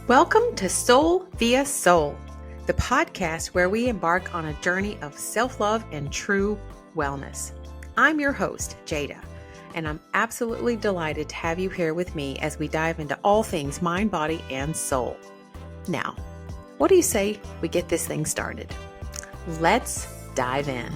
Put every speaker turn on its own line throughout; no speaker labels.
Welcome to Soul via Soul, the podcast where we embark on a journey of self-love and true wellness. I'm your host, Jada, and I'm absolutely delighted to have you here with me as we dive into all things mind, body, and soul. Now, what do you say we get this thing started? Let's dive in.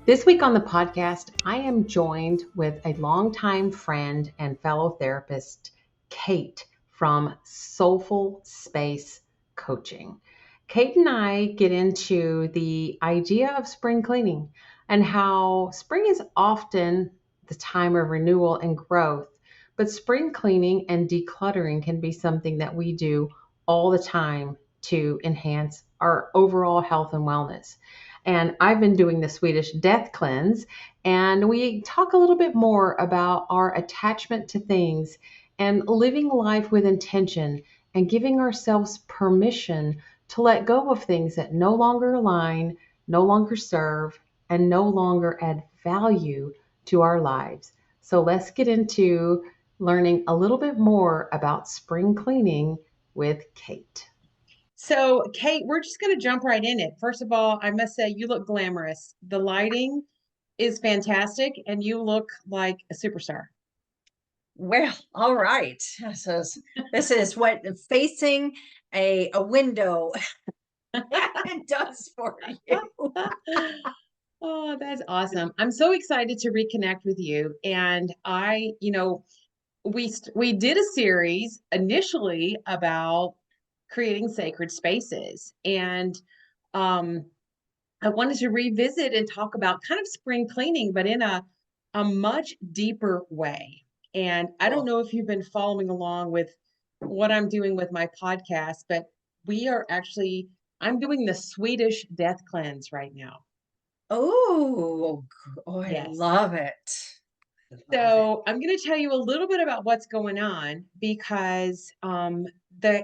This week on the podcast, I am joined with a longtime friend and fellow therapist, Kate from Soulful Space Coaching. Kate and I get into the idea of spring cleaning and how spring is often the time of renewal and growth, but spring cleaning and decluttering can be something that we do all the time to enhance our overall health and wellness. And I've been doing the Swedish death cleanse, and we talk a little bit more about our attachment to things and living life with intention and giving ourselves permission to let go of things that no longer align, no longer serve, and no longer add value to our lives. So let's get into learning a little bit more about spring cleaning with Kate. So, Kate, we're just going to jump right in it. First of all, I must say you look glamorous. The lighting is fantastic, and you look like a superstar.
Well, all right. This is what facing a window does for you.
Oh, that's awesome. I'm so excited to reconnect with you. And we did a series initially about creating sacred spaces. And I wanted to revisit and talk about kind of spring cleaning, but in a much deeper way. And I don't know if you've been following along with what I'm doing with my podcast, but I'm doing the Swedish death cleanse right now.
I
Yes.
love it.
So I'm going to tell you a little bit about what's going on because the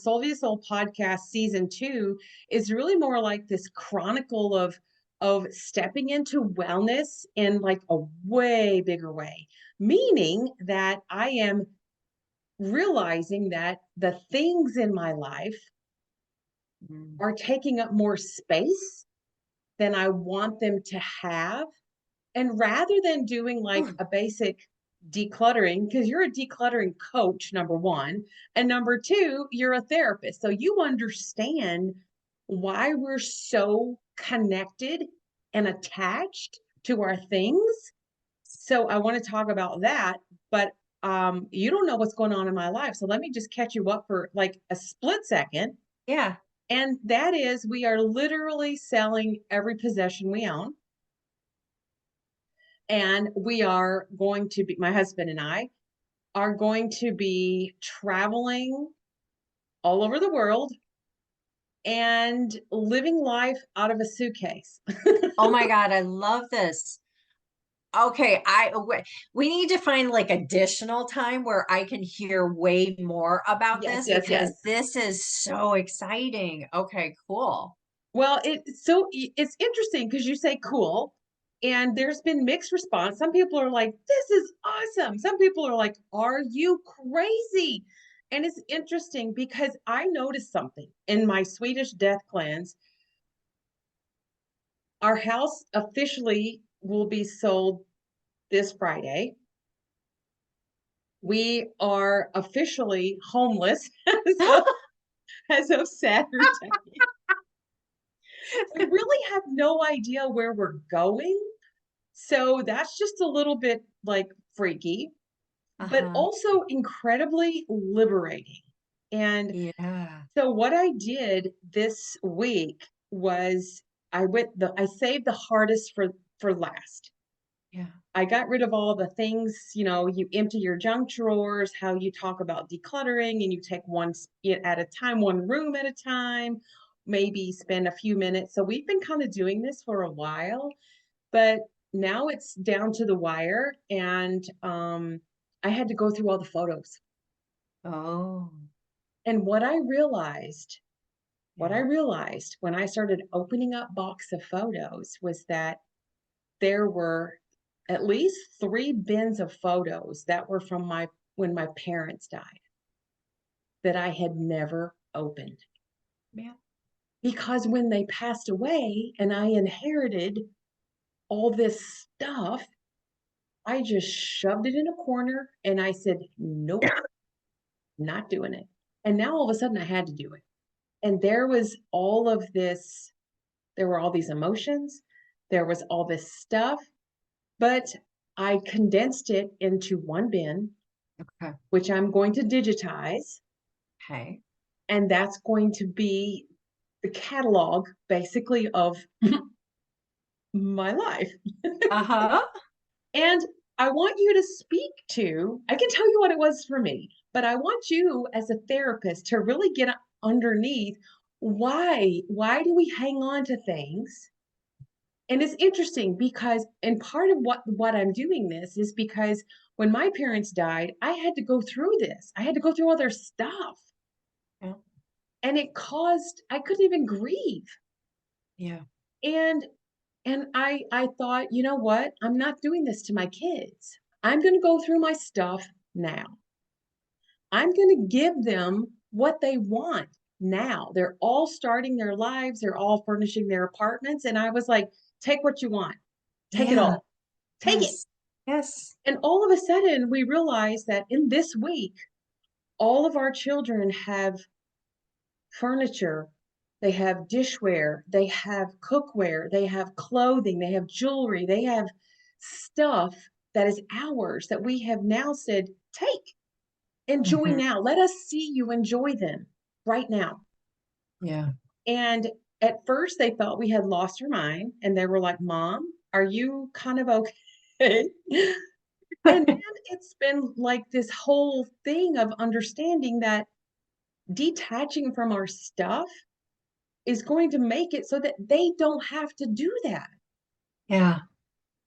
Soul via Soul podcast season 2 is really more like this chronicle of stepping into wellness in like a way bigger way, meaning that I am realizing that the things in my life are taking up more space than I want them to have. And rather than doing like a basic decluttering, because you're a decluttering coach, number one, and number two, you're a therapist. So you understand why we're so connected and attached to our things. So I want to talk about that, but you don't know what's going on in my life. So let me just catch you up for like a split second.
Yeah.
And that is, we are literally selling every possession we own. And my husband and I are going to be traveling all over the world and living life out of a suitcase.
Oh my God, I love this. Okay, we need to find like additional time where I can hear way more about this because this is so exciting. Okay, cool.
Well, it's interesting because you say cool, and there's been mixed response. Some people are like, "This is awesome." Some people are like, "Are you crazy?" And it's interesting because I noticed something in my Swedish death cleanse. Our house officially will be sold this Friday. We are officially homeless as of Saturday. We really have no idea where we're going. So that's just a little bit like freaky, but also incredibly liberating. And so what I did this week was I saved the hardest for last.
Yeah.
I got rid of all the things, you empty your junk drawers, how you talk about decluttering, and you take one at a time, one room at a time, maybe spend a few minutes. So we've been kind of doing this for a while, but now it's down to the wire, and I had to go through all the photos.
Oh.
And what I realized when I started opening up box of photos was that there were at least 3 bins of photos that were from when my parents died that I had never opened.
Yeah.
Because when they passed away and I inherited all this stuff, I just shoved it in a corner and I said, nope, not doing it. And now all of a sudden I had to do it. And there was all of this, there were all these emotions, there was all this stuff, but I condensed it into 1 bin,
Okay.
which I'm going to digitize.
Okay.
And that's going to be the catalog basically of my life.
Uh-huh.
And I want you to speak to, I can tell you what it was for me, but I want you as a therapist to really get underneath why do we hang on to things? And it's interesting because, and part of what I'm doing this is because when my parents died, I had to go through this. I had to go through all their stuff.
Yeah.
And it caused, I couldn't even grieve.
Yeah.
And I thought, you know what? I'm not doing this to my kids. I'm going to go through my stuff now. I'm going to give them what they want now. They're all starting their lives, they're all furnishing their apartments. And I was like, take what you want, take it
Yeah.
all, take it.
Yes. Yes.
And all of a sudden, we realized that in this week, all of our children have furniture, they have dishware, they have cookware, they have clothing, they have jewelry, they have stuff that is ours that we have now said, take, enjoy
Mhm.
now. Let us see you enjoy them right now.
Yeah.
And at first, they thought we had lost our mind and they were like, Mom, are you kind of okay? And then it's been like this whole thing of understanding that detaching from our stuff is going to make it so that they don't have to do that.
Yeah.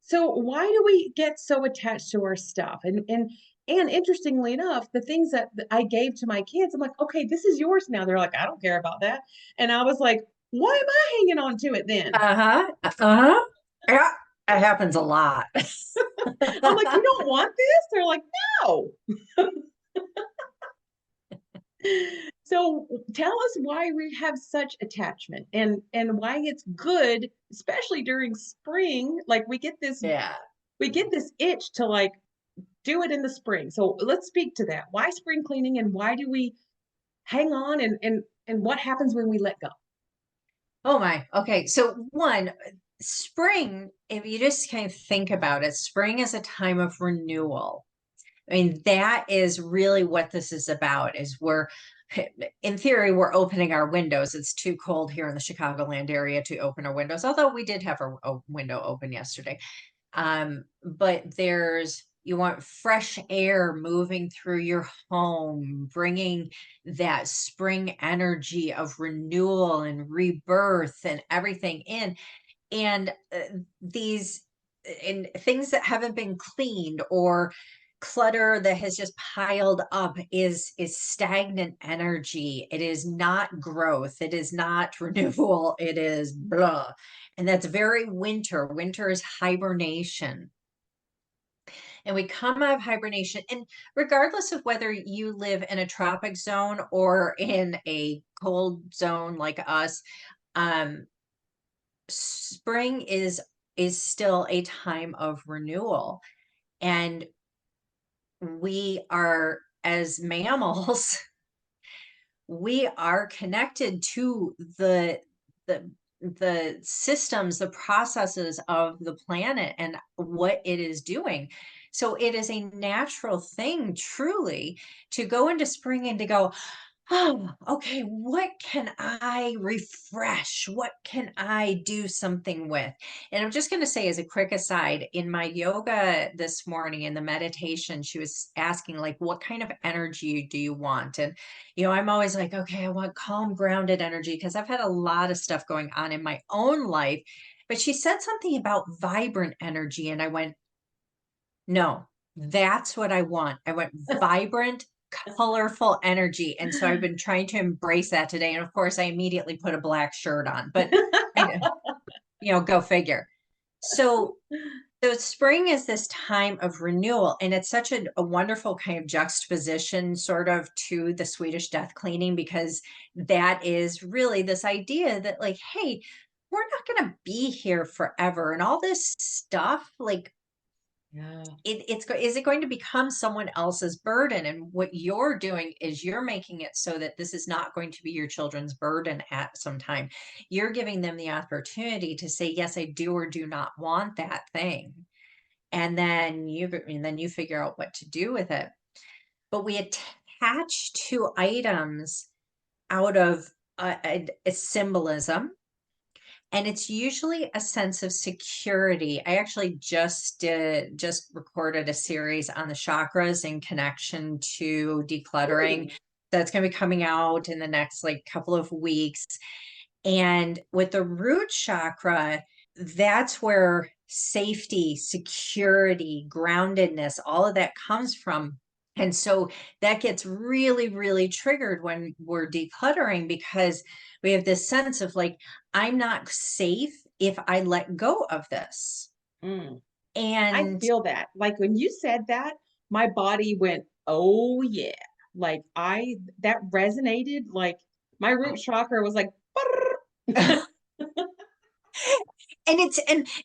So why do we get so attached to our stuff? And interestingly enough, the things that I gave to my kids, I'm like, okay, this is yours now. They're like, I don't care about that. And I was like, why am I hanging on to it then?
Uh-huh. Uh-huh. Yeah. It happens a lot.
I'm like, you don't want this? They're like, no. So tell us why we have such attachment and why it's good, especially during spring. Like
Yeah.
we get this itch to like do it in the spring. So let's speak to that. Why spring cleaning and why do we hang on and what happens when we let go?
Oh my. Okay. So one, spring, if you just kind of think about it, spring is a time of renewal. I mean, that is really what this is about, is we're, in theory, we're opening our windows. It's too cold here in the Chicagoland area to open our windows, although we did have a window open yesterday. But you want fresh air moving through your home, bringing that spring energy of renewal and rebirth and everything in. And these and things that haven't been cleaned or clutter that has just piled up is stagnant energy. It is not growth. It is not renewal. It is blah. And that's very winter. Winter is hibernation. And we come out of hibernation. And regardless of whether you live in a tropic zone or in a cold zone like us, um, spring is still a time of renewal. And we are, as mammals, we are connected to the the systems, the processes of the planet and what it is doing. So it is a natural thing, truly, to go into spring and to go, oh, okay, what can I refresh? What can I do something with? And I'm just going to say, as a quick aside, in my yoga this morning, in the meditation, she was asking, like, what kind of energy do you want? And, I'm always like, okay, I want calm, grounded energy because I've had a lot of stuff going on in my own life. But she said something about vibrant energy. And I went, no, that's what I want. I want vibrant, colorful energy. And so I've been trying to embrace that today. And of course, I immediately put a black shirt on, but go figure. So spring is this time of renewal, and it's such a wonderful kind of juxtaposition sort of to the Swedish death cleaning, because that is really this idea that like, hey, we're not going to be here forever. And all this stuff, like, is it going to become someone else's burden? And what you're doing is you're making it so that this is not going to be your children's burden at some time. You're giving them the opportunity to say, yes, I do or do not want that thing. And then you figure out what to do with it. But we attach to items out of a symbolism, and it's usually a sense of security. I actually just recorded a series on the chakras in connection to decluttering. That's going to be coming out in the next like couple of weeks. And with the root chakra, that's where safety, security, groundedness, all of that comes from. And so that gets really, really triggered when we're decluttering, because we have this sense of like, I'm not safe if I let go of this.
And
I
feel that. Like when you said that, my body went, oh yeah. Like that resonated. Like my root chakra was like,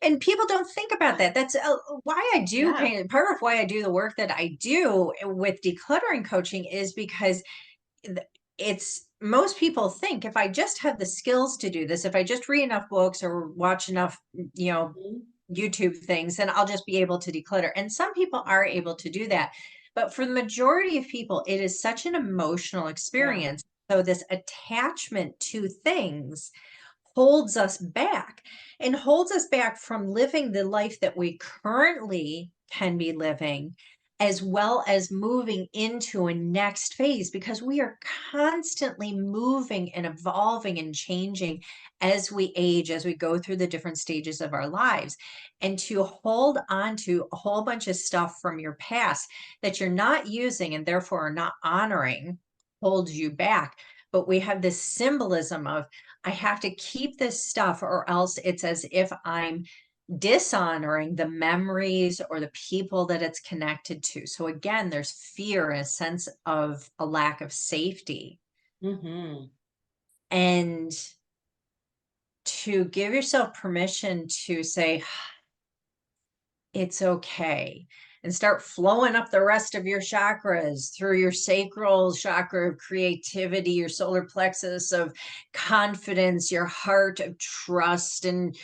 and people don't think about that. That's why I do part of why I do the work that I do with decluttering coaching, is because it's most people think if I just have the skills to do this, if I just read enough books or watch enough, YouTube things, then I'll just be able to declutter. And some people are able to do that. But for the majority of people, it is such an emotional experience. So this attachment to things holds us back from living the life that we currently can be living, as well as moving into a next phase, because we are constantly moving and evolving and changing as we age, as we go through the different stages of our lives. And to hold on to a whole bunch of stuff from your past that you're not using and therefore are not honoring holds you back. But we have this symbolism of, I have to keep this stuff, or else it's as if I'm dishonoring the memories or the people that it's connected to. So again, there's fear and a sense of a lack of safety. And to give yourself permission to say, it's okay, and start flowing up the rest of your chakras through your sacral chakra of creativity, your solar plexus of confidence, your heart of trust, and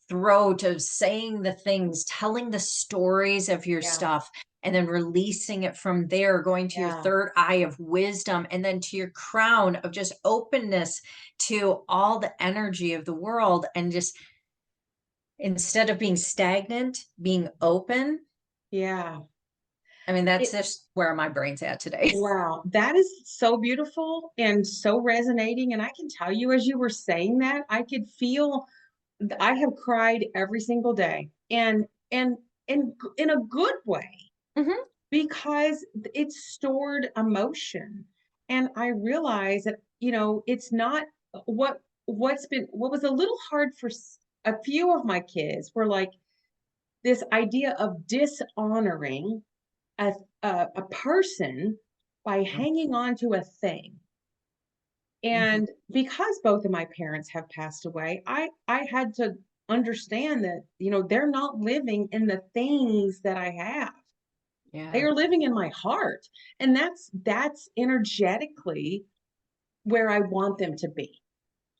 throat of saying the things, telling the stories of your stuff, and then releasing it from there, going to your third eye of wisdom, and then to your crown of just openness to all the energy of the world. And just, instead of being stagnant, being open. I mean, that's just where my brain's at today.
Wow, that is so beautiful and so resonating. And I can tell you, as you were saying that, I could feel, I have cried every single day, and in a good way, because it's stored emotion. And I realize that, it's not what was a little hard for a few of my kids were like this idea of dishonoring a person by hanging on to a thing. And because both of my parents have passed away, I had to understand that, they're not living in the things that I have. They are living in my heart. And that's energetically where I want them to be.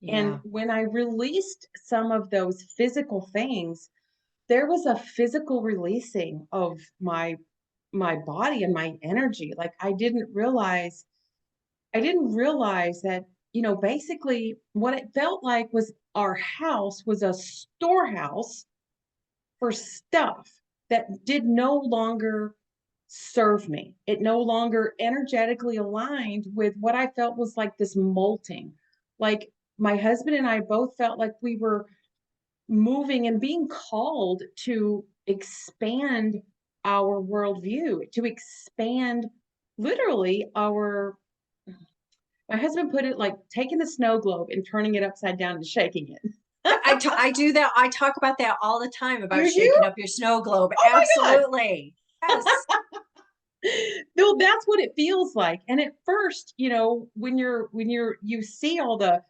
And when I released some of those physical things, there was a physical releasing of my body and my energy. Like I didn't realize that, basically what it felt like was our house was a storehouse for stuff that did no longer serve me. It no longer energetically aligned with what I felt was like this molting. Like my husband and I both felt like we were moving and being called to expand our worldview, to expand literally my husband put it like taking the snow globe and turning it upside down and shaking it.
I do that. I talk about that all the time
Do
about
you?
shaking up your snow globe.
Oh my God.
Absolutely. Yes.
No, that's what it feels like. And at first, when you see all the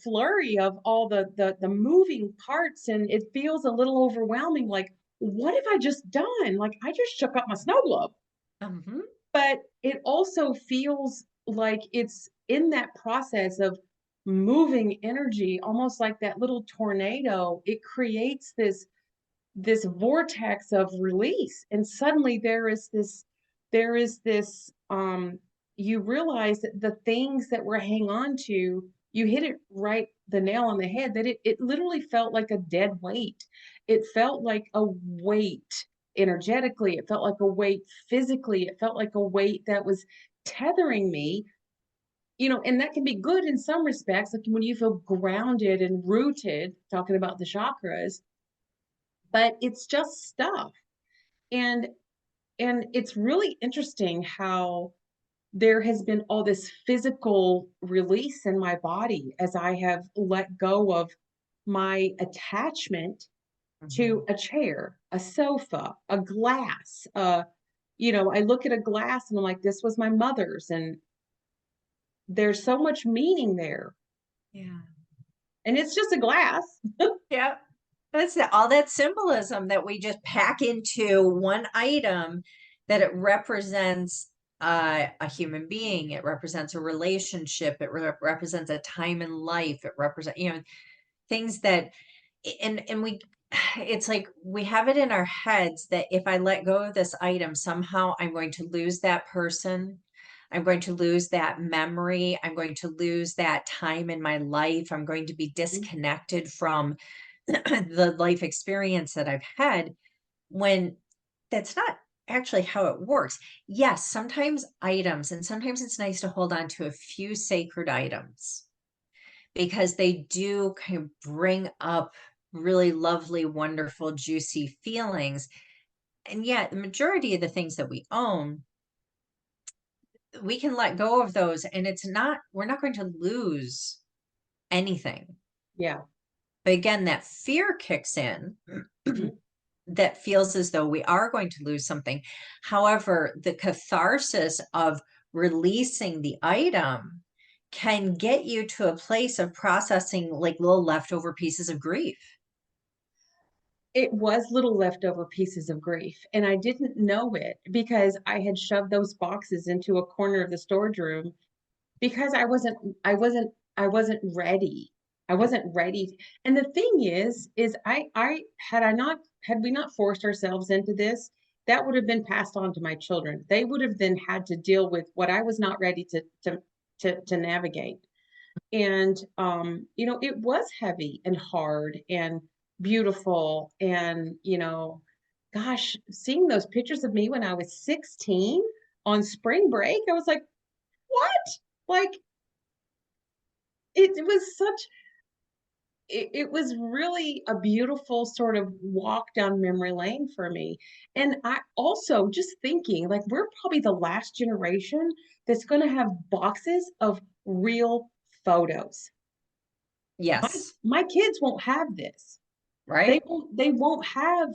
flurry of all the moving parts, and it feels a little overwhelming. Like, what have I just done? Like, I just shook up my snow globe.
Mhm.
But it also feels like it's in that process of moving energy, almost like that little tornado. It creates this vortex of release, and suddenly there is this you realize that the things that we're hanging on to, you hit it right, the nail on the head, that it literally felt like a dead weight. It felt like a weight energetically, it felt like a weight physically, it felt like a weight that was tethering me, and that can be good in some respects, like when you feel grounded and rooted, talking about the chakras, but it's just stuff. And and it's really interesting how there has been all this physical release in my body as I have let go of my attachment to
Mhm.
a chair, a sofa, a glass. I look at a glass and I'm like, this was my mother's, and there's so much meaning there.
Yeah.
And it's just a glass.
Yeah. All that symbolism that we just pack into one item, that it represents a human being, it represents a relationship, it represents a time in life, it represents, things that, and we, it's like we have it in our heads that if I let go of this item, somehow I'm going to lose that person. I'm going to lose that memory. I'm going to lose that time in my life. I'm going to be disconnected from the life experience that I've had, when that's not actually how it works. Yes, sometimes items, and sometimes it's nice to hold on to a few sacred items because they do kind of bring up really lovely, wonderful, juicy feelings. And yet, the majority of the things that we own, we can let go of those, and we're not going to lose anything.
Yeah.
But again, that fear kicks in. That feels as though we are going to lose something. However, the catharsis of releasing the item can get you to a place of processing like little leftover pieces of grief.
It was little leftover pieces of grief, and I didn't know it because I had shoved those boxes into a corner of the storage room because I wasn't ready. I wasn't ready. And the thing is I had we not forced ourselves into this, that would have been passed on to my children. They would have then had to deal with what I was not ready to navigate. And it was heavy and hard and beautiful. And gosh, seeing those pictures of me when I was 16 on spring break, I was like, what? Like, it was it was really a beautiful sort of walk down memory lane for me. And I also just thinking, like, we're probably the last generation that's going to have boxes of real photos. my
Yes,
my kids won't have this. they
right?
won't they won't have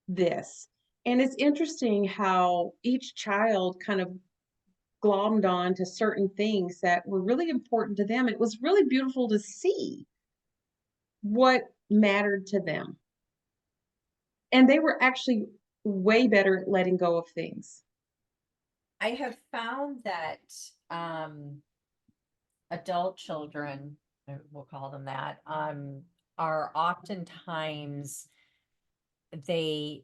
this. And it's interesting how each child kind of glommed on to certain things that were really important to them. It was really beautiful to see what mattered to them. And they were actually way better at letting go of things.
I have found that um, adult children, we'll call them that, are oftentimes they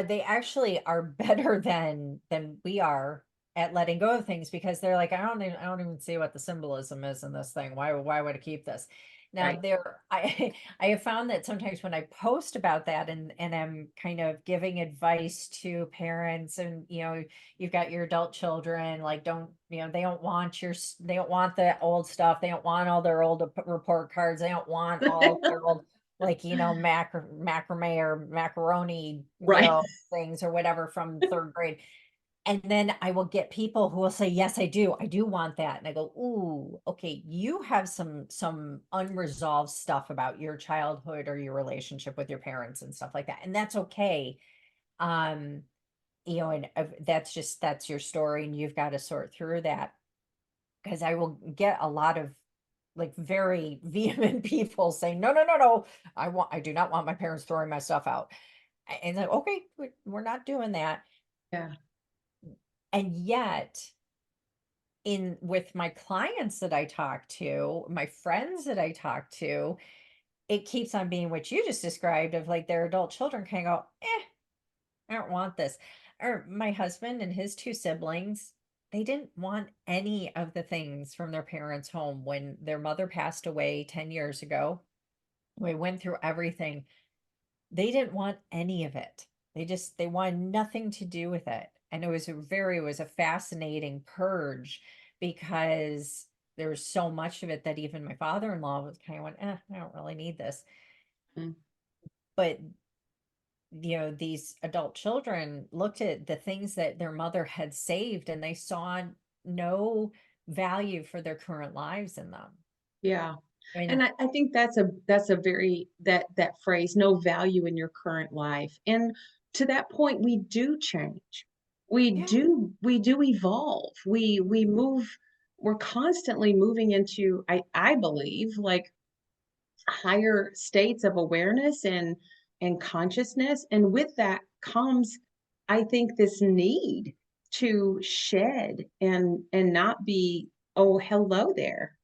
they actually are better than we are at letting go of things, because they're like, I don't even see what the symbolism is in this thing. Why would I keep this? Now
Right.
there, I have found that sometimes when I post about that, and I'm kind of giving advice to parents, and you've got your adult children, like, don't, they don't want they don't want the old stuff, they don't want all their old report cards, they don't want all their old, like, macrame or macaroni,
Right.
things or whatever from third grade. And then I will get people who will say, yes, I do. I do want that. And I go, ooh, okay, you have some unresolved stuff about your childhood or your relationship with your parents and stuff like that. And that's okay. Um, and that's your story, and you've got to sort through that. Because I will get a lot of like very vehement people saying, no, no, no, no, I do not want my parents throwing my stuff out. And like, okay, we're not doing that.
Yeah.
And yet, in with my clients that I talk to, my friends that I talk to, it keeps on being what you just described of like their adult children kind of go, I don't want this. Or my husband and his two siblings, they didn't want any of the things from their parents' home when their mother passed away 10 years ago. We went through everything. They didn't want any of it. They wanted nothing to do with it. And it was a fascinating purge because there was so much of it that even my father-in-law was kind of went, I don't really need this.
Mm.
But these adult children looked at the things that their mother had saved and they saw no value for their current lives in them.
Yeah.
And
And I think that's a very that phrase, no value in your current life. And to that point, we do change.
yeah,
We do evolve. We move, we're constantly moving into, I believe, like higher states of awareness and consciousness. And with that comes, I think, this need to shed and not be, oh, hello there.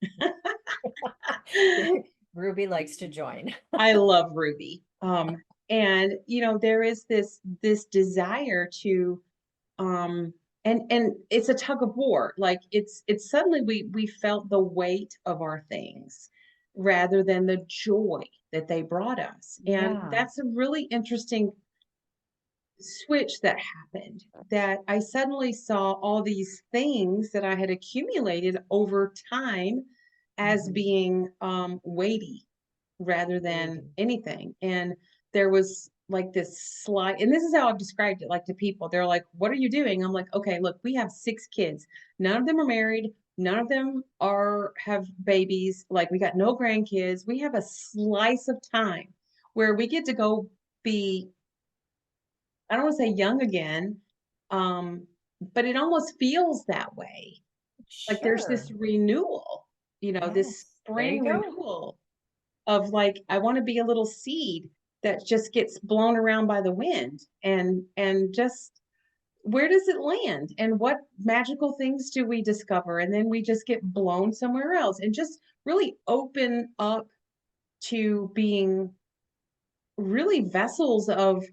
Ruby likes to join.
I love Ruby. And there is this desire to and it's a tug of war. Like it's suddenly we felt the weight of our things rather than the joy that they brought us. And
Yeah.
that's a really interesting switch that happened, that I suddenly saw all these things that I had accumulated over time as
Mhm.
being weighty rather than
Waiting.
anything. And there was like this slide, and this is how I've described it, like to people. They're like, "What are you doing?" I'm like, "Okay, look, we have 6 kids. None of them are married. None of them are have babies. Like we got no grandkids. We have a slice of time where we get to go be, I don't want to say young again, but it almost feels that way. Like there's this
Sure.
renewal, this
Yes. There you
spring
go.
renewal of like, I want to be a little seed that just gets blown around by the wind, and just where does it land and what magical things do we discover, and then we just get blown somewhere else and just really open up to being really vessels of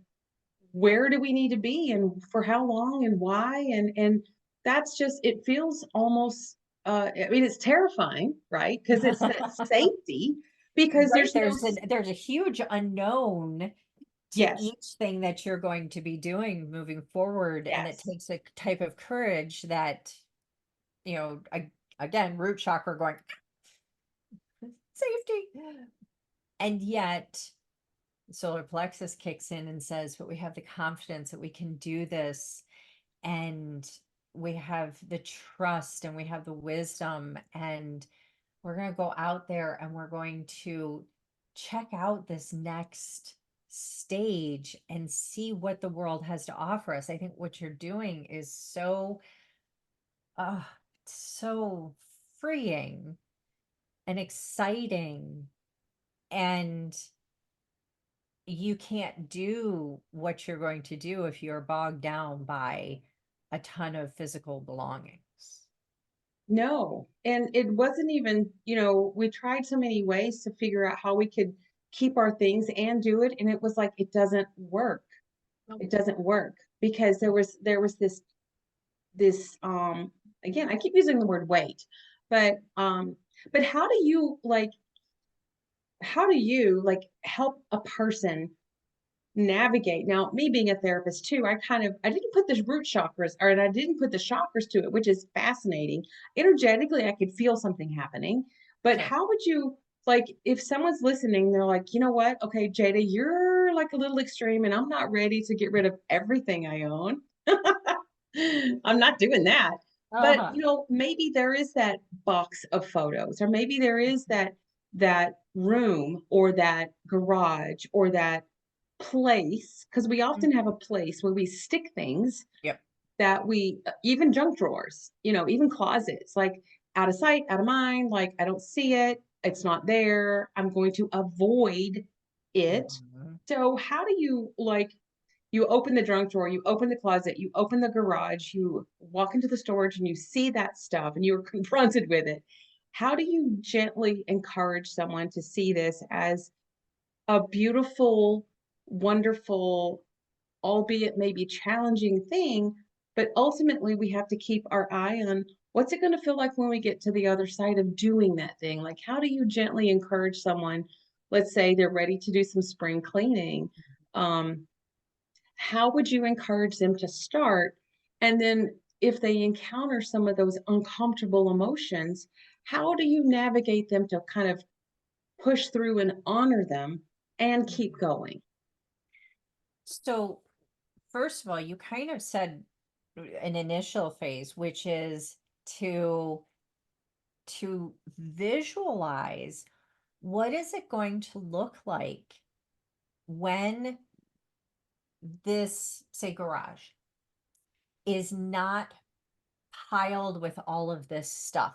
where do we need to be and for how long and why, and that's just, it feels almost, I mean, it's terrifying, right? Because it's that safety, because
Right.
there's no
There's a huge unknown to
yes,
each thing that you're going to be doing moving forward. And it
yes,
takes a type of courage that, again, root chakra going, safety. And yet, solar plexus kicks in and says, but we have the confidence that we can do this. And we have the trust and we have the wisdom. And we're going to go out there and we're going to check out this next stage and see what the world has to offer us. I think what you're doing is uh, so freeing and exciting. And you can't do what you're going to do if you're bogged down by a ton of physical belongings.
no. And it wasn't even, we tried so many ways to figure out how we could keep our things and do it, and it was like it doesn't work. It doesn't work because there was this again, I keep using the word weight, but how do you like help a person navigate? Now, me being a therapist too, I didn't put the root chakras, or and I didn't put the chakras to it, which is fascinating. Energetically, I could feel something happening, but
Sure.
how would you, like, if someone's listening, they're like, you know what? Okay, Jada, you're like a little extreme, and I'm not ready to get rid of everything I own. I'm not doing that. But,
Uh-huh.
maybe there is that box of photos, or maybe there is that room or that garage or that place, because we often have a
Mhm.
place where we stick things
Yep.
that we even junk drawers, even closets, like out of sight, out of mind, like I don't see it, it's not there, I'm going to avoid it.
Mhm.
So how do you you open the junk drawer, you open the closet, you open the garage, you walk into the storage and you see that stuff and you're confronted with it. How do you gently encourage someone to see this as a beautiful, wonderful, albeit maybe challenging thing, but ultimately we have to keep our eye on what's it going to feel like when we get to the other side of doing that thing? Like, how do you gently encourage someone? Let's say they're ready to do some spring cleaning. Um, how would you encourage them to start? And then if they encounter some of those uncomfortable emotions, how do you navigate them to kind of push through and honor them and keep going?
So, first of all, you kind of said an initial phase, which is to visualize what is it going to look like when this, say, garage is not piled with all of this stuff.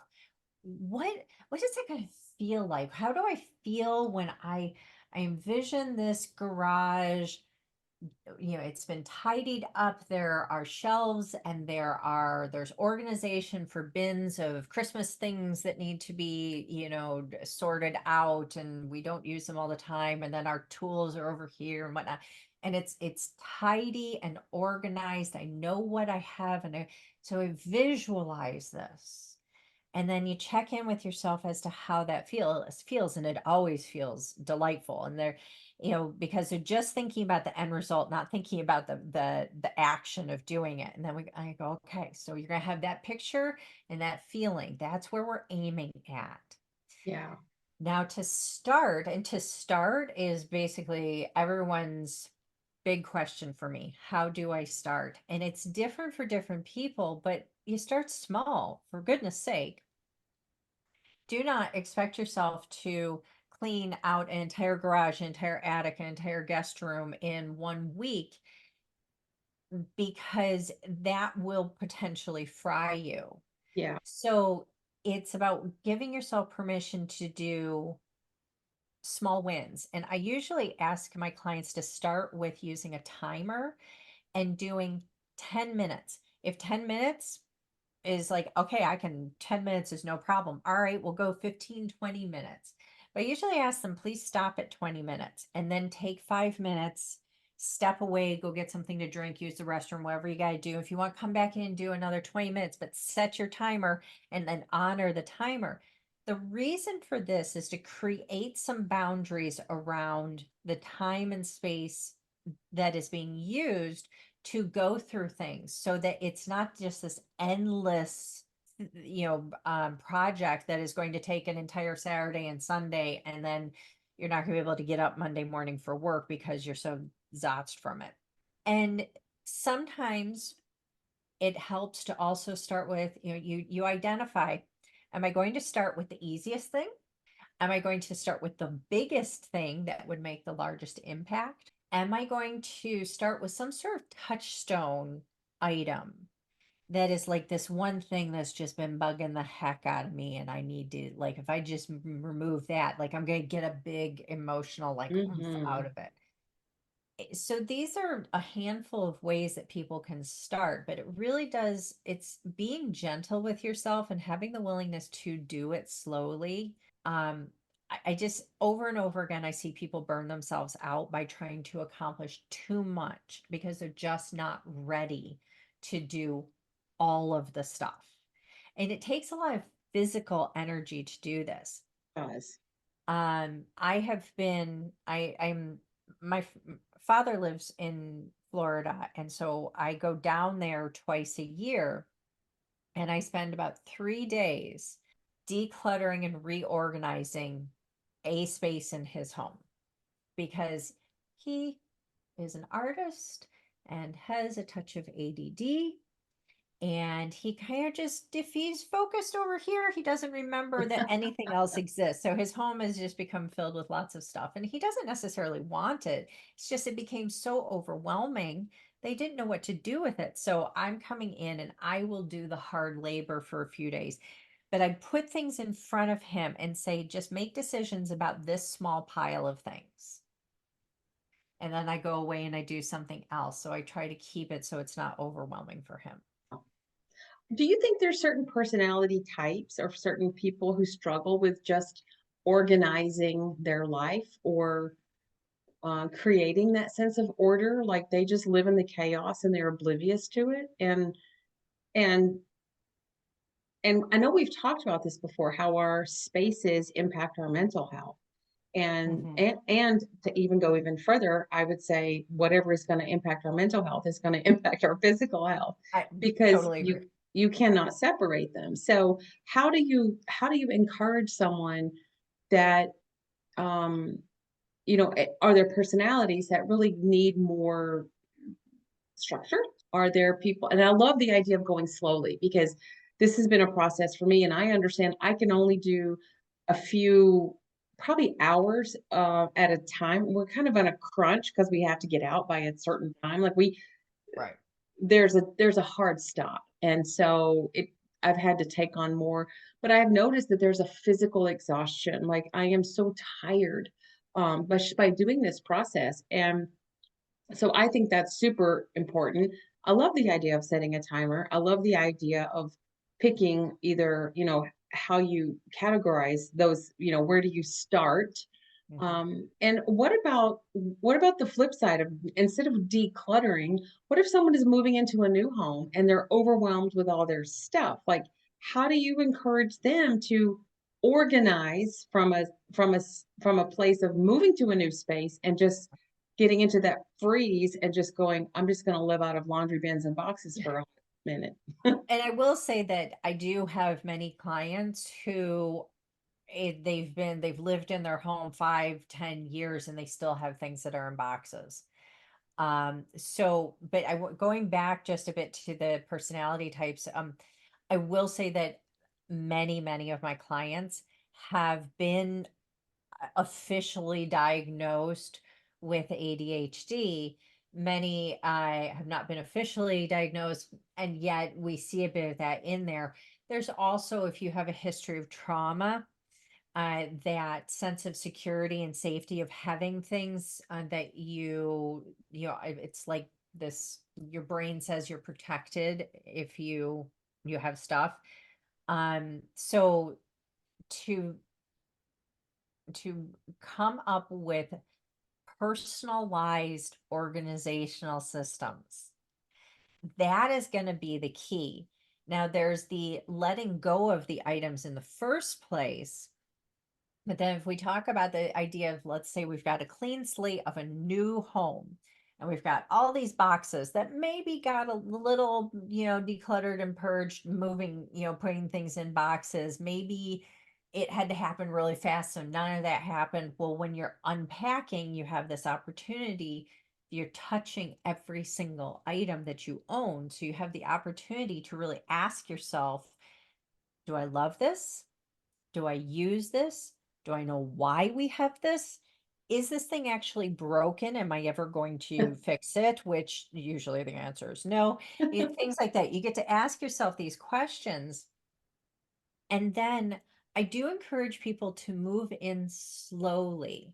What what is it going to feel like? How do I feel when I envision this garage? It's been tidied up. There are shelves, and there's organization for bins of Christmas things that need to be, sorted out, and we don't use them all the time, and then our tools are over here and whatnot. And it's tidy and organized. I know what I have, so I visualize this. And then you check in with yourself as to how that feels, and it always feels delightful. And because they're just thinking about the end result, not thinking about the action of doing it. And then I go, okay, so you're gonna have that picture and that feeling. That's where we're aiming at.
Yeah.
Now to start is basically everyone's big question for me. How do I start? And it's different for different people, but you start small, for goodness sake. Do not expect yourself to clean out an entire garage, an entire attic, an entire guest room in 1 week, because that will potentially fry you.
Yeah.
So it's about giving yourself permission to do small wins. And I usually ask my clients to start with using a timer and doing 10 minutes. If 10 minutes is like, okay, 10 minutes is no problem. All right, we'll go 15, 20 minutes. But I usually ask them, please stop at 20 minutes and then take 5 minutes, step away, go get something to drink, use the restroom, whatever you got to do. If you want, come back in and do another 20 minutes, but set your timer and then honor the timer. The reason for this is to create some boundaries around the time and space that is being used to go through things, so that it's not just this endless project that is going to take an entire Saturday and Sunday, and then you're not going to be able to get up Monday morning for work because you're so zotzed from it. And sometimes it helps to also start with, you identify, am I going to start with the easiest thing? Am I going to start with the biggest thing that would make the largest impact? Am I going to start with some sort of touchstone item that is like this one thing that's just been bugging the heck out of me, and I need to, like, if I just remove that, like, I'm going to get a big emotional, like, oomph
Hmm.
out of it. So these are a handful of ways that people can start, but it's being gentle with yourself and having the willingness to do it slowly. I just, over and over again, I see people burn themselves out by trying to accomplish too much because they're just not ready to do all of the stuff. And it takes a lot of physical energy to do this.
Does.
I have been, my father lives in Florida, and so I go down there twice a year, and I spend about 3 days decluttering and reorganizing a space in his home, because he is an artist and has a touch of ADD. And he kind of just, if he's focused over here, he doesn't remember that anything else exists. So his home has just become filled with lots of stuff, and he doesn't necessarily want it. It's just it became so overwhelming. They didn't know what to do with it. So I'm coming in and I will do the hard labor for a few days. But I put things in front of him and say, just make decisions about this small pile of things. And then I go away and I do something else. So I try to keep it so it's not overwhelming for him.
Do you think there's certain personality types or certain people who struggle with just organizing their life or creating that sense of order? Like they just live in the chaos and they're oblivious to it. And and I know we've talked about this before, how our spaces impact our mental health. And to even go even further, I would say whatever is going to impact our mental health is going to impact our physical health,
I
because
totally agree.
you cannot separate them. So how do you encourage someone that um are there personalities that really need more structure? Are there people, and I love the idea of going slowly, because this has been a process for me, and I understand I can only do a few, probably hours at a time. We're kind of on a crunch because we have to get out by a certain time. Like we
Right.
there's a hard stop. And so I've had to take on more, but I've noticed that there's a physical exhaustion. Like I am so tired by doing this process. And so I think that's super important. I love the idea of setting a timer. I love the idea of picking either, how you categorize those, where do you start?
Mhm.
And what about the flip side of, instead of decluttering, what if someone is moving into a new home and they're overwhelmed with all their stuff? Like, how do you encourage them to organize from a place of moving to a new space and just getting into that freeze and just going, I'm just going to live out of laundry bins and boxes for a minute.
And I will say that I do have many clients who they've lived in their home 5, 10 years and they still have things that are in boxes. So, but going back just a bit to the personality types, I will say that many of my clients have been officially diagnosed with ADHD. Many have not been officially diagnosed, and yet we see a bit of that in there. There's also, if you have a history of trauma, that sense of security and safety of having things that it's like this, your brain says you're protected if you have stuff. So to to come up with personalized organizational systems, that is going to be the key. Now, there's the letting go of the items in the first place. But then if we talk about the idea of, let's say we've got a clean slate of a new home and we've got all these boxes that maybe got a little, decluttered and purged, moving, putting things in boxes. Maybe it had to happen really fast, so none of that happened. Well, when you're unpacking, you have this opportunity. You're touching every single item that you own. So you have the opportunity to really ask yourself, do I love this? Do I use this? Do I know why we have this? Is this thing actually broken? Am I ever going to fix it? Which usually the answer is no. Things like that. You get to ask yourself these questions. And then I do encourage people to move in slowly.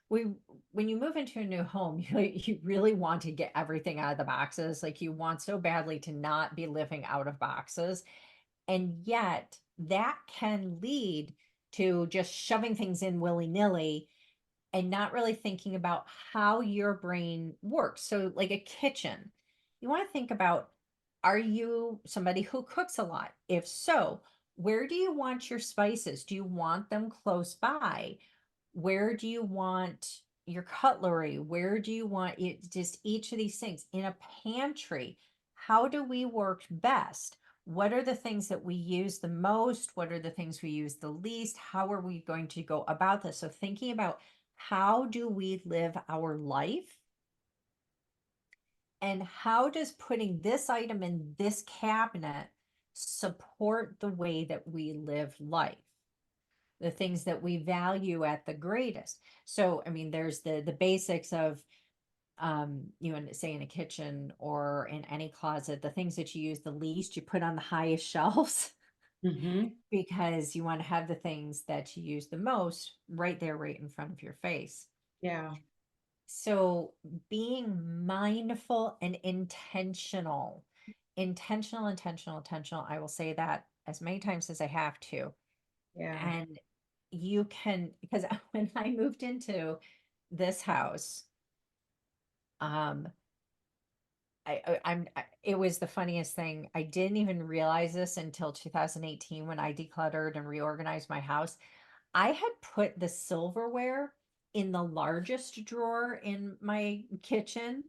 We, when you move into a new home, you really want to get everything out of the boxes. Like you want so badly to not be living out of boxes. And yet that can lead to just shoving things in willy-nilly and not really thinking about how your brain works. So, like a kitchen, you want to think about, are you somebody who cooks a lot? If so, where do you want your spices? Do you want them close by? Where do you want your cutlery? Where do you want it? Just each of these things in a pantry. How do we work best? What are the things that we use the most? What are the things we use the least? How are we going to go about this? So thinking about, how do we live our life And how does putting this item in this cabinet support the way that we live life? The things that we value at the greatest. So, I mean, there's the basics of you know, say in a kitchen or in any closet, the things that you use the least, you put on the highest shelves
Mm-hmm.
because you want to have the things that you use the most right there, right in front of your face.
Yeah.
So being mindful and intentional. I will say that as many times as I have to.
Yeah.
And you can, because when I moved into this house, um, it was the funniest thing. I didn't even realize this until 2018 when I decluttered and reorganized my house. I had put the silverware in the largest drawer in my kitchen,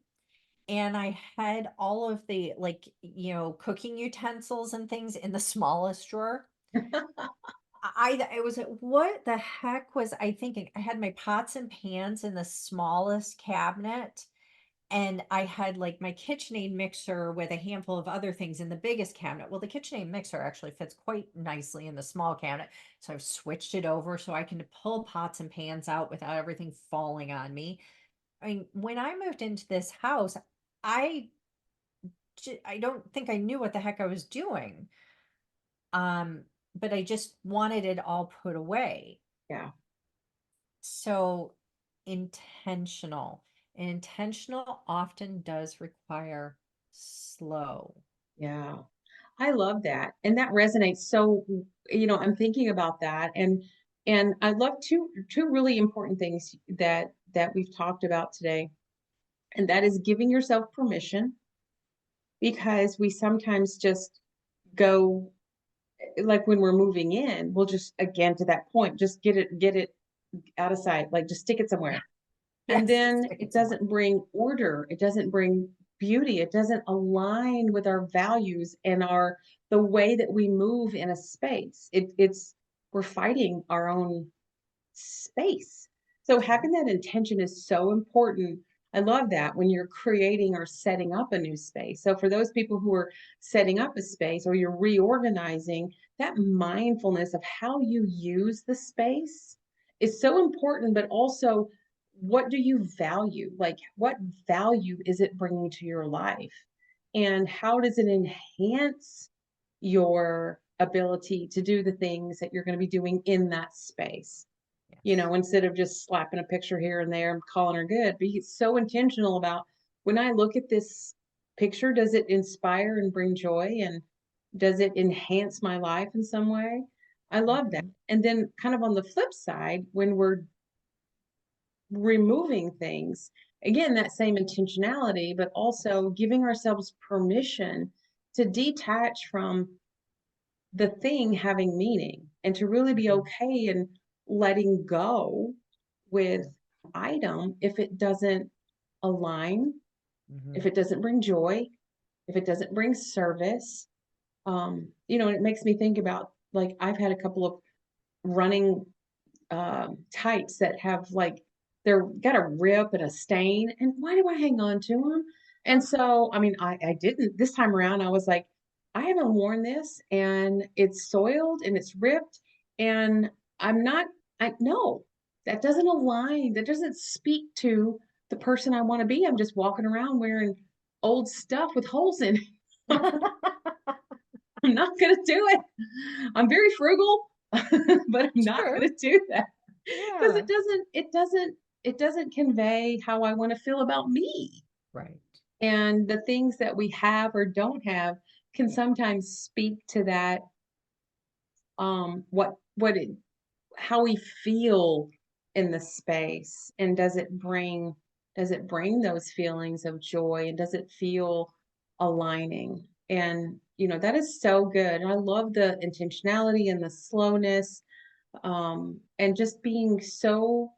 and I had all of the, like, you know, cooking utensils and things in the smallest drawer. It was like, what the heck was I thinking? I had my pots and pans in the smallest cabinet, and I had like my KitchenAid mixer with a handful of other things in the biggest cabinet. Well, the KitchenAid mixer actually fits quite nicely in the small cabinet. So I've switched it over so I can pull pots and pans out without everything falling on me. I mean, when I moved into this house, I I don't think I knew what the heck I was doing. Um, but I just wanted it all put away.
Yeah.
So intentional. Intentional often does require slow.
Yeah. I love that. And that resonates. So, I'm thinking about that, and I love two really important things that we've talked about today. And that is giving yourself permission, because we sometimes just go, like when we're moving in, we'll just, again, to that point, just get it out of sight, like just stick it somewhere. And
Yes,
then
stick
it
it somewhere.
doesn't bring order, it doesn't bring beauty, it doesn't align with our values and our the way that we move in a space. It's we're fighting our own space. So
That's right.
having that intention is so important. I love that when you're creating or setting up a new space. So for those people who are setting up a space or you're reorganizing, that mindfulness of how you use the space is so important, but also what do you value? Like, what value is it bringing to your life? And how does it enhance your ability to do the things that you're going to be doing in that space?
Yes.
Instead of just slapping a picture here and there and calling her good, be so intentional about, when I look at this picture, does it inspire and bring joy? And does it enhance my life in some way? I love that.
Mhm.
And then, kind of on the flip side, when we're removing things, again, that same intentionality, but also giving ourselves permission to detach from the thing having meaning and to really be
Mhm.
okay and letting go with item if it doesn't align, if
Mhm.
it doesn't bring joy, if it doesn't bring service. And it makes me think about, like, I've had a couple of running tights that have, like, they're got a rip and a stain, and why do I hang on to them? And
Oh,
so, I mean, I didn't this time around. I was like, I haven't worn this, and it's soiled and it's ripped, and I'm not. I no, that doesn't align. That doesn't speak to the person I want to be. I'm just walking around wearing old stuff with holes in it. I'm not going to do it. I'm very frugal, but I'm not
sure.
going to do that, because
Yeah.
it doesn't convey how I want to feel about me.
Right.
And the things that we have or don't have can sometimes speak to that, what it how we feel in the space, and does it bring those feelings of joy, and does it feel aligning? And that is so good. And I love the intentionality and the slowness, and just being so,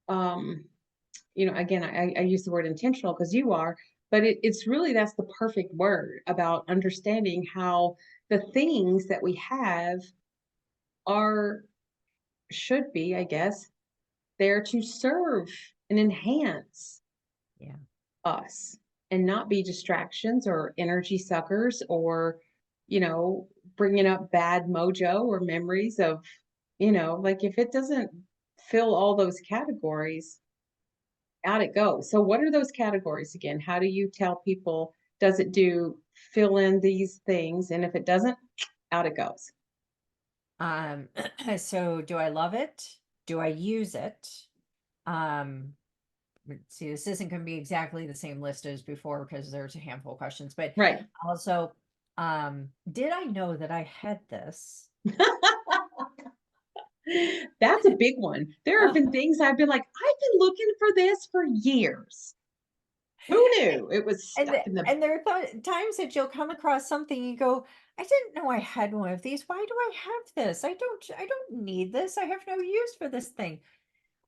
um again, I use the word intentional because you are, but it's really, that's the perfect word about understanding how the things that we have are, should be, I guess, there to serve and enhance
Yeah.
us. and not be distractions or energy suckers or, bringing up bad mojo or memories of, like if it doesn't fill all those categories, out it goes. So what are those categories again? How do you tell people, does it do fill in these things? And if it doesn't, out it goes.
So do I love it? Do I use it? Um, see, this isn't going to be exactly the same list as before because there's a handful of questions, but
Right.
also, did I know that I had this?
That's a big one. There have
Oh,
been things I've been like, I've been looking for this for years. Who knew it was
and
stuck in the
and there are times that you'll come across something you go, I didn't know I had one of these. Why do I have this? I don't need this. I have no use for this thing.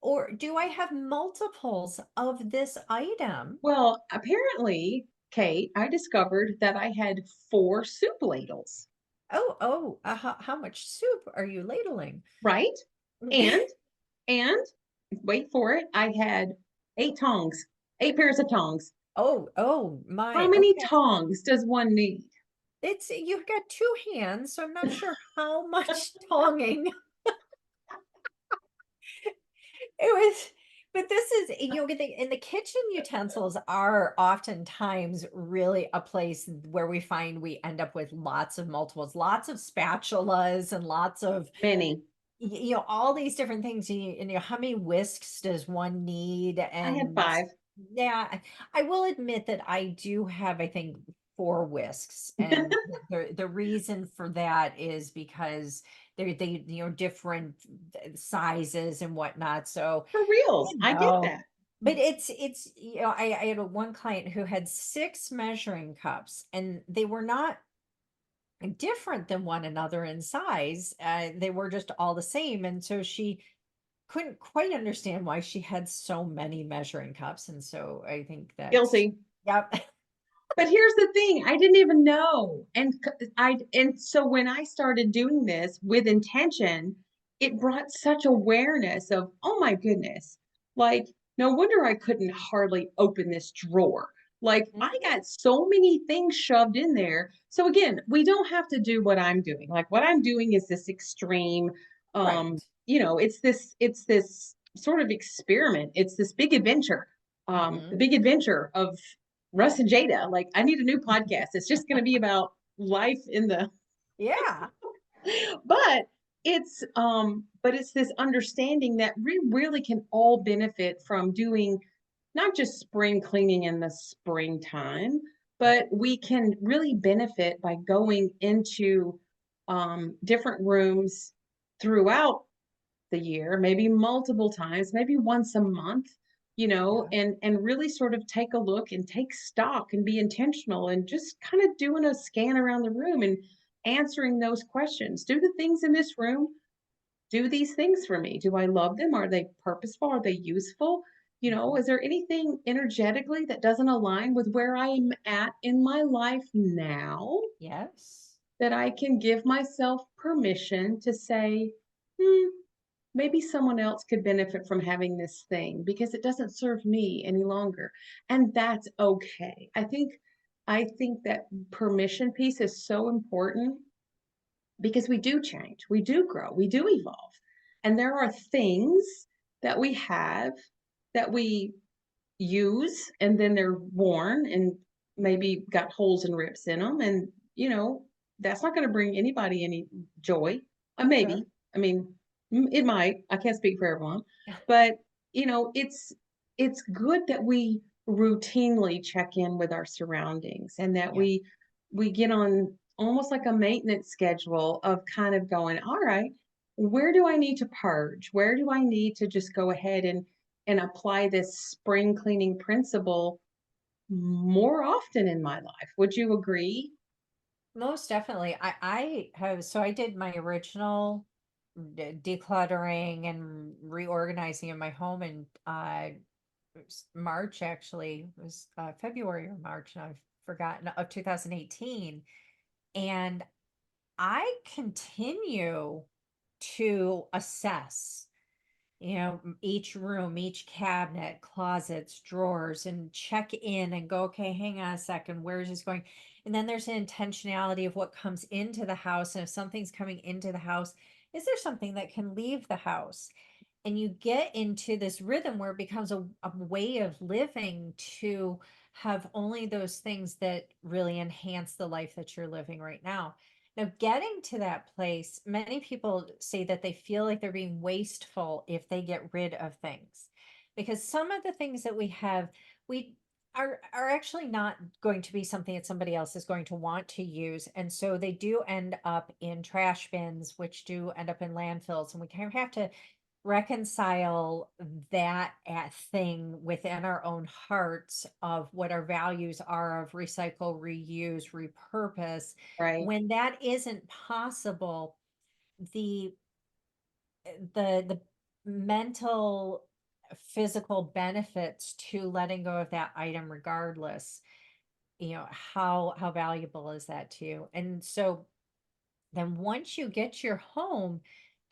Or do I have multiples of this item?
Well, apparently, Kate, I discovered that I had 4 soup ladles,
How much soup are you ladling?
right? And and wait for it, I had 8 tongs, 8 pairs of tongs.
Oh
How
my.
many
Okay.
tongs does one need?
You've got two hands, so I'm not sure how much tonging it was. But this is, and the kitchen utensils are oftentimes really a place where we find we end up with lots of multiples, lots of spatulas and lots of,
Many.
all these different things. How many whisks does one need?
I had
And
5.
yeah, I will admit that I do have, I think, 4 whisks, and the reason for that is because they different sizes and whatnot. So,
For reals, I get
no,
that.
but it's I had one client who had 6 measuring cups, and they were not different than one another in size. They were just all the same, and so she couldn't quite understand why she had so many measuring cups. And so I think that,
Guilty.
yep.
But here's the thing, I didn't even know. And so when I started doing this with intention, it brought such awareness of, oh my goodness, like no wonder I couldn't hardly open this drawer. Like I
Mhm.
got so many things shoved in there. So again, we don't have to do what I'm doing. Like what I'm doing is this extreme
Right.
it's this sort of experiment. It's this big adventure. The
Hmm.
big adventure of Russ and Jada. Like, I need a new podcast. It's just going to be about life in the,
Yeah.
but it's this understanding that we really can all benefit from doing not just spring cleaning in the springtime, but we can really benefit by going into different rooms throughout the year, maybe multiple times, maybe once a month,
Yeah.
and really sort of take a look and take stock and be intentional and just kind of doing a scan around the room and answering those questions. Do the things in this room do these things for me? Do I love them? Are they purposeful? Are they useful?
Mhm.
Is there anything energetically that doesn't align with where I'm at in my life now
Yes.
that I can give myself permission to say, hmm, maybe someone else could benefit from having this thing because it doesn't serve me any longer, and that's okay. I think that permission piece is so important because we do change, we do grow, we do evolve, and there are things that we have that we use and then they're worn and maybe got holes and rips in them, and that's not going to bring anybody any joy.
Sure.
Maybe, I mean, it might, I can't speak for everyone, but it's good that we routinely check in with our surroundings and that
Yeah.
we get on almost like a maintenance schedule of kind of going, all right, where do I need to purge, where do I need to just go ahead and apply this spring cleaning principle more often in my life. Would you agree?
Most definitely. I did my original decluttering and reorganizing in my home in it was March, actually. It was February or March, and I've forgotten, of 2018. And I continue to assess. each room, each cabinet, closets, drawers, and check in and go, okay, hang on a second, where is this going? And then there's an intentionality of what comes into the house. And if something's coming into the house, is there something that can leave the house? And you get into this rhythm where it becomes a way of living to have only those things that really enhance the life that you're living right now. Now, getting to that place, many people say that they feel like they're being wasteful if they get rid of things, because some of the things that we have, we are actually not going to be something that somebody else is going to want to use. And so they do end up in trash bins, which do end up in landfills. And we kind of have to reconcile that thing within our own hearts of what our values are of recycle, reuse, repurpose.
Right.
When that isn't possible, the the mental, physical benefits to letting go of that item, regardless, how valuable is that to you? And so then once you get your home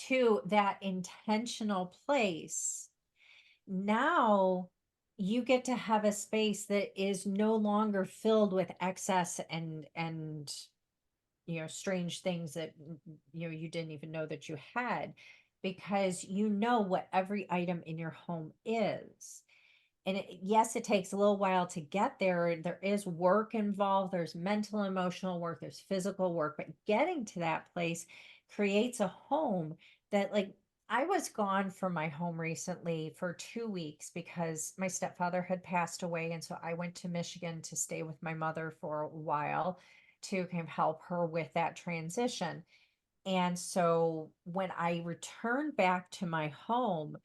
to that intentional place, now you get to have a space that is no longer filled with excess and strange things that you didn't even know that you had, because you know what every item in your home is. And yes, it takes a little while to get there. There is work involved. There's mental, emotional work. There's physical work. But getting to that place creates a home that, like, I was gone from my home recently for 2 weeks because my stepfather had passed away. And so I went to Michigan to stay with my mother for a while to kind of help her with that transition. And so when I returned back to my home,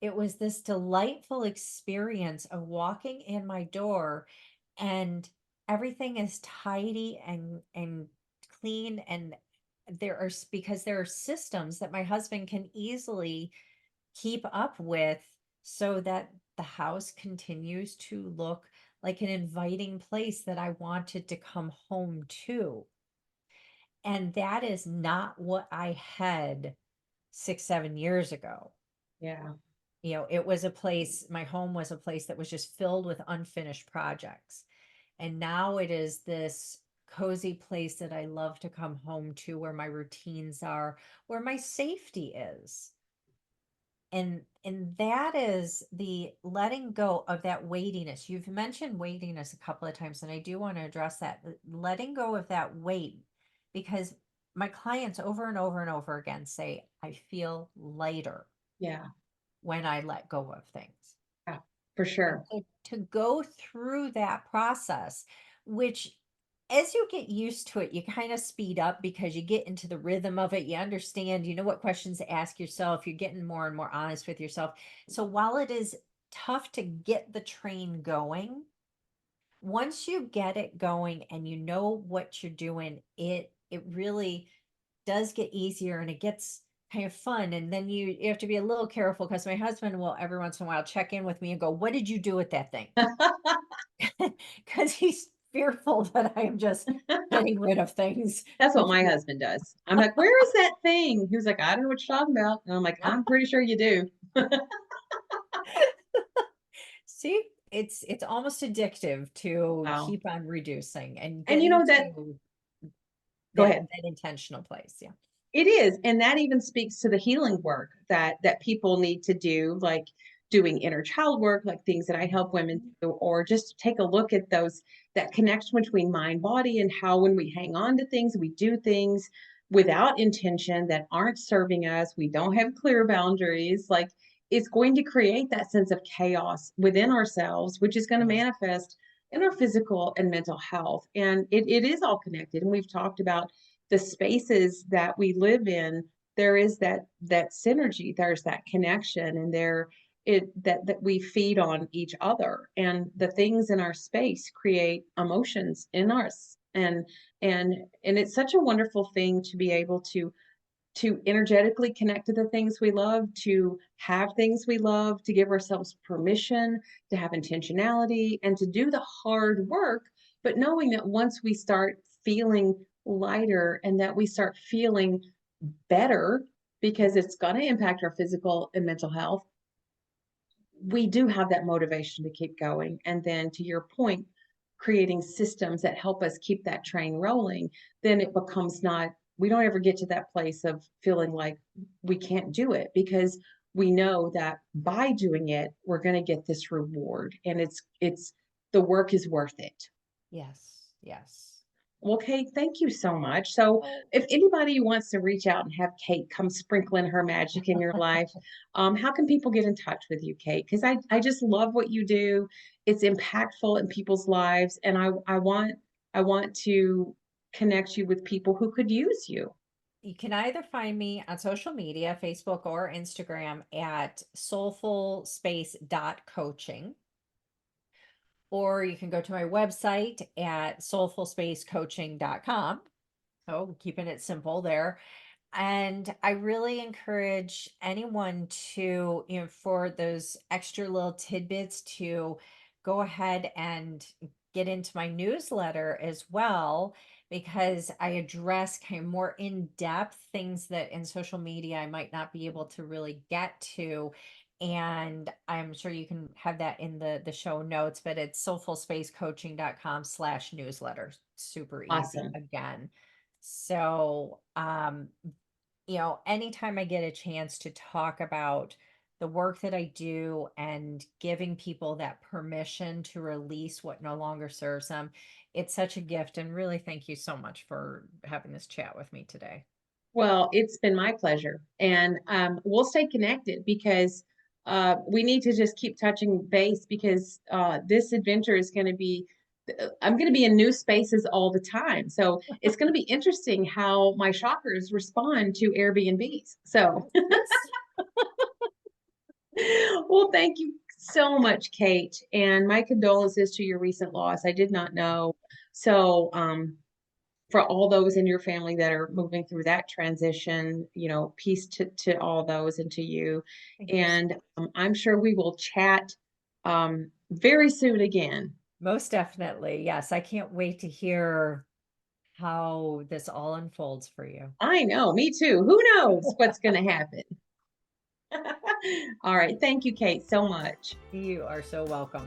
it was this delightful experience of walking in my door, and everything is tidy and clean, and because there are systems that my husband can easily keep up with, so that the house continues to look like an inviting place that I wanted to come home to. And that is not what I had 6, 7 years ago.
Yeah.
It was a place, my home was a place that was just filled with unfinished projects. And now it is this cozy place that I love to come home to, where my routines are, where my safety is. And that is the letting go of that weightiness. You've mentioned weightiness a couple of times, and I do want to address that. Letting go of that weight, because my clients over and over and over again say, I feel lighter
Yeah.
when I let go of things.
Yeah, for
And
sure.
so to go through that process, which, as you get used to it, you kind of speed up because you get into the rhythm of it. You understand, you know what questions to ask yourself. You're getting more and more honest with yourself. So while it is tough to get the train going, once you get it going and you know what you're doing, it really does get easier, and it gets kind of fun. And then you have to be a little careful, because my husband will every once in a while check in with me and go, what did you do with that thing? Because he's fearful that I am just getting rid of things.
That's what my husband does. I'm like, "Where is that thing?" He was like, "I don't know what you're talking about." And I'm like, "I'm pretty sure you do."
See, it's almost addictive to
Wow.
keep on reducing and
And
getting
that
to
go
that
ahead.
that intentional place. Yeah.
It is, and that even speaks to the healing work that people need to do, like doing inner child work, like things that I help women
Mhm.
do, or just take a look at those, that connection between mind, body, and how when we hang on to things, we do things without intention that aren't serving us, we don't have clear boundaries, like it's going to create that sense of chaos within ourselves, which is going to
Yeah.
manifest in our physical and mental health. And it is all connected. And we've talked about the spaces that we live in, there is that synergy, there's that connection, and that we feed on each other, and the things in our space create emotions in us, and it's such a wonderful thing to be able to energetically connect to the things we love, to have things we love, to give ourselves permission, to have intentionality, and to do the hard work, but knowing that once we start feeling lighter and that we start feeling better, because it's going to impact our physical and mental health, we do have that motivation to keep going. And then to your point, creating systems that help us keep that train rolling, then it becomes not, we don't ever get to that place of feeling like we can't do it, because we know that by doing it, we're going to get this reward, and it's the work is worth it.
Yes. Yes.
Well, Kate, thank you so much. So,
Oh.
if anybody wants to reach out and have Kate come sprinkling her magic in your life, how can people get in touch with you, Kate? Because I just love what you do. It's impactful in people's lives, and I want to connect you with people who could use you.
You can either find me on social media, Facebook or Instagram at soulfulspace.coaching, or you can go to my website at soulfulspacecoaching.com. So keeping it simple there. And I really encourage anyone to, for those extra little tidbits, to go ahead and get into my newsletter as well, because I address kind of more in depth things that in social media I might not be able to really get to. And I'm sure you can have that in the show notes, but it's soulfulspacecoaching.com/newsletter. Super easy
Awesome.
again. So, anytime I get a chance to talk about the work that I do and giving people that permission to release what no longer serves them, it's such a gift. And really, thank you so much for having this chat with me today.
Well, it's been my pleasure. And we'll stay connected, because we need to just keep touching base, because this adventure is going to be, I'm going to be in new spaces all the time. So it's going to be interesting how my shoppers respond to Airbnbs. So,
Yes.
well, thank you so much, Kate. And my condolences to your recent loss. I did not know. So, for all those in your family that are moving through that transition, peace to all those and to you.
Thank you.
And I'm sure we will chat very soon again.
Most definitely. Yes. I can't wait to hear how this all unfolds for you.
I know, me too. Who knows what's going to happen? All right. Thank you, Kate, so much.
You are so welcome.